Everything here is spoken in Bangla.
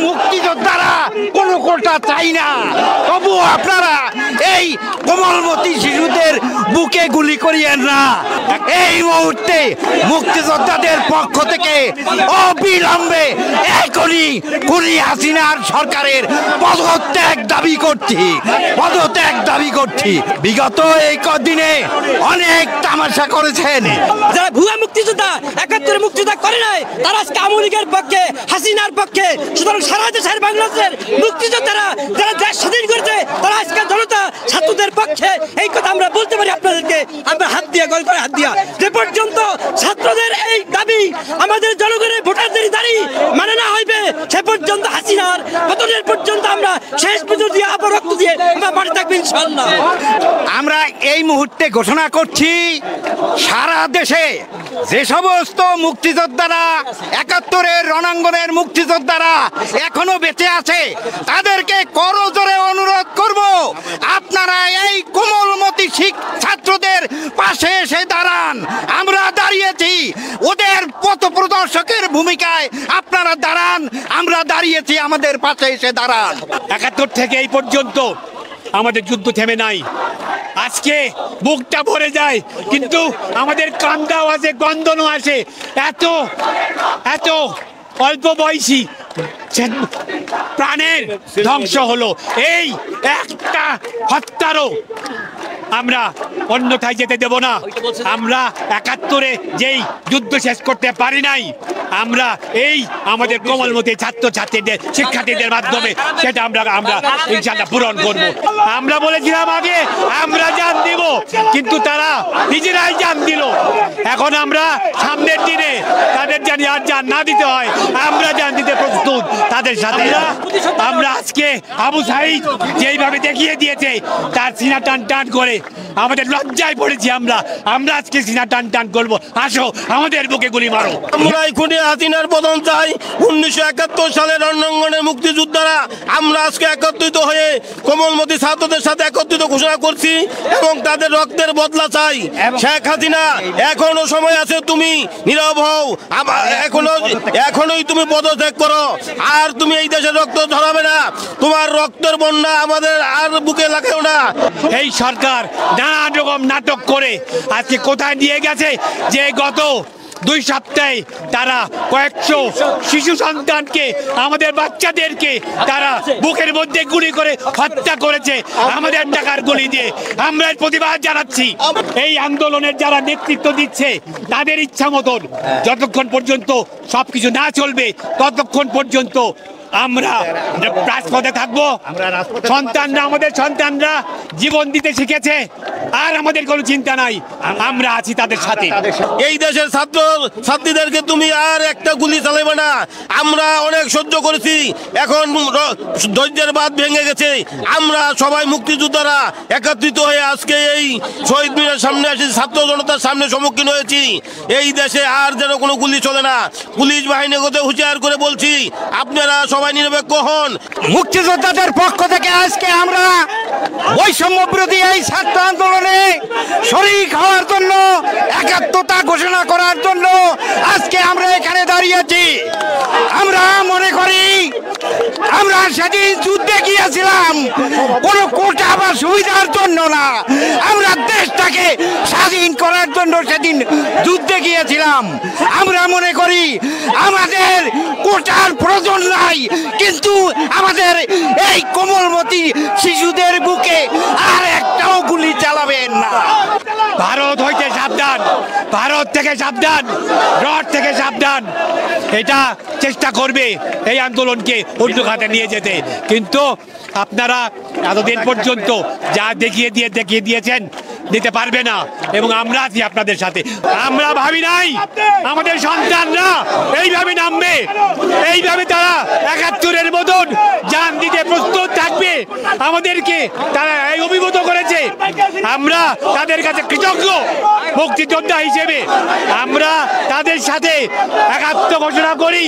মুক্তিযোদ্ধারা কোনো কোটা চাই না, তবু আপনারা এই কোমলমতি শিশুদের বুকে গুলি করিয়েন না। এই মুহূর্তে মুক্তিযোদ্ধাদের পক্ষ থেকে অবিলম্বে এখনই খুনি হাসিনার সরকারের পদত্যাগ দাবি করছি। বিগত এই কদিনে অনেক তামাশা করেছেন। যারা ভুয়া মুক্তিযোদ্ধা ৭১ মুক্তিযোদ্ধা করে নাই, তারা আজকে আওয়ামী লীগের পক্ষে, হাসিনার পক্ষে। সুতরাং সারা দেশের বাংলাদেশের মুক্তিযোদ্ধারা যারা দেশ স্বাধীন করেছে, তারা আজকে জনতা ছাত্রদের পক্ষে। এই কথা আমরা বলতে পারি আপনাদেরকে, আমরা হাত দিয়ে গল করে হাত দিয়া। যে পর্যন্ত ছাত্রদের এই দাবি, আমাদের জনগণের ভোটারদের দাবি মানে না হইবে, সে পর্যন্ত হাসিনার পতনের পর্যন্ত আমরা শেষ পর্যন্ত দিয়ে আবার রক্ত দিয়ে আমরা মাঠে থাকবো ইনশাআল্লাহ। আমরা এই মুহূর্তে ঘোষণা করছি, সারা দেশে যে সমস্ত মুক্তিযোদ্ধারা ৭১-এর রণাঙ্গনের মুক্তিযোদ্ধারা এখনো বেঁচে আছে, তাদেরকে করজোরে অনুরোধ করব, আপনারা এই কোমলমতি ছাত্রদের পাশে এসে দাঁড়ান। আমরা দাঁড়িয়েছি, ওদের পথপ্রদর্শকের ভূমিকায় আপনারা দাঁড়ান। আমরা দাঁড়িয়েছি, আমাদের পাশে এসে দাঁড়ান। ৭১ থেকে এই পর্যন্ত আমাদের যুদ্ধ থেমে নাই। আজকে বুকটা ভরে যায়, কিন্তু আমাদের কান্দাও আছে, গন্ধনও আছে। এত অল্প বয়সী প্রাণের ধ্বংস হলো। এই একটা হত্যারও আমরা অন্যথায় যেতে দেব না। আমরা ৭১-এ যেই যুদ্ধ শেষ করতে পারি নাই, আমরা এই আমাদের কোমলমতি ছাত্রছাত্রীদের, শিক্ষার্থীদের মাধ্যমে সেটা আমরা ইনশাআল্লাহ পূরণ করব। আমরা বলেছিলাম আগে আমরা জান দিব, কিন্তু তারা নিজেরাই জান দিল। এখন আমরা সামনের দিনে তাদের জানি আর জান না দিতে হয়, আমরা জান দিতে প্রস্তুত তাদের সাথে। আমরা আজকে আবু সাঈদ যেইভাবে দেখিয়ে দিয়েছে, তার সিনা টান টান করে আমাদের লজ্জায় পড়েছি। আমরা আজকে সিনা টান টান করবো। আসো, আমাদের বুকে গুলি মারো। আমরা খুনি হাসিনার পতন চাই। ১৯৭১ সালের রণাঙ্গনের মুক্তিযোদ্ধারা আমরা আজকে একত্রিত হয়ে কোমলমতি ছাত্রদের সাথে একত্রিত ঘোষণা করছি এবং তাদের রক্তের বদলা চাই। শেখ হাসিনা, এখনো সময় আছে, তুমি নীরব হও, এখনোই তুমি পদত্যাগ করো। আর তুমি এই দেশের রক্ত ঝরাবে না, তোমার রক্তের বন্যা আমাদের আর বুকে লাগাও না। এই সরকার নানান রকম নাটক করে আজকে কোথায় নিয়ে গেছে, যে গত 2 সপ্তাহে তারা কয়েকশো শিশু সন্তানকে, আমাদের বাচ্চাদেরকে তারা বুকের মধ্যে গুলি করে হত্যা করেছে আমাদের টাকার গুলি দিয়ে। আমরা প্রতিবাদ জানাচ্ছি। এই আন্দোলনের যারা নেতৃত্ব দিচ্ছে, তাদের ইচ্ছা মতন যতক্ষণ পর্যন্ত সবকিছু না চলবে, ততক্ষণ পর্যন্ত আমরা রাজপথে থাকবো। আমাদের সন্তানরা জীবন দিতে শিখেছে, আর আমাদের কোনো চিন্তা নাই, আমরা আছি তাদের সাথে। এই দেশের ছাত্রীদেরকে তুমি আর একটা গুলি চালাবে না। আমরা অনেক সহ্য করেছি, এখন ধৈর্যের বাঁধ ভেঙে গেছে। আমরা সবাই মুক্তিযোদ্ধারা একত্রিত হয়ে আজকে এই শহীদ মিনারের সামনে এসে ছাত্র জনতার সামনে সম্মুখীন হয়েছি। এই দেশে আর যেন কোনো গুলি চলে না। পুলিশ বাহিনীকে হুঁশিয়ার করে বলছি, আপনারা সবাই নিরপেক্ষ হন। মুক্তিযোদ্ধাদের পক্ষ থেকে আজকে আমরা বৈষম্য বিরোধী এই ছাত্র আন্দোলনে শরীক হওয়ার জন্য, একাত্মতা ঘোষণা করার জন্য আজকে আমরা এখানে দাঁড়িয়েছি। আমরা মনে করি, আমরা সেদিন যুদ্ধে গিয়েছিলাম কোনো কোটা বা সুবিধার জন্য না, আমরা দেশটাকে স্বাধীন করার জন্য সেদিন যুদ্ধে গিয়েছিলাম। আমরা মনে করি আমাদের কোটার প্রয়োজন নাই, কিন্তু আমাদের এই কোমলমতি শিশুদের বুকে আর একটাও গুলি চালাবেন না। ভারত হইতে সাবধান, ভারত থেকে সাবধান, রড থেকে সাবধান। এটা চেষ্টা করবে এই আন্দোলনকে অন্য খাতে নিয়ে যেতে, কিন্তু আপনারা এতদিন পর্যন্ত যা দেখিয়ে দিয়েছেন দিতে পারবে না, এবং আমরা আছি আপনাদের সাথে। আমরা ভাবি নাই আমাদের সন্তানরা এইভাবে নামবে, এইভাবে তারা ৭১-এর মতন জান দিতে প্রস্তুত থাকবে। আমাদেরকে তারা এই অভিভূত করেছে, আমরা তাদের কাছে কৃতজ্ঞ। মুক্তিযোদ্ধা হিসেবে আমরা তাদের সাথে একাত্ম ঘোষণা করি।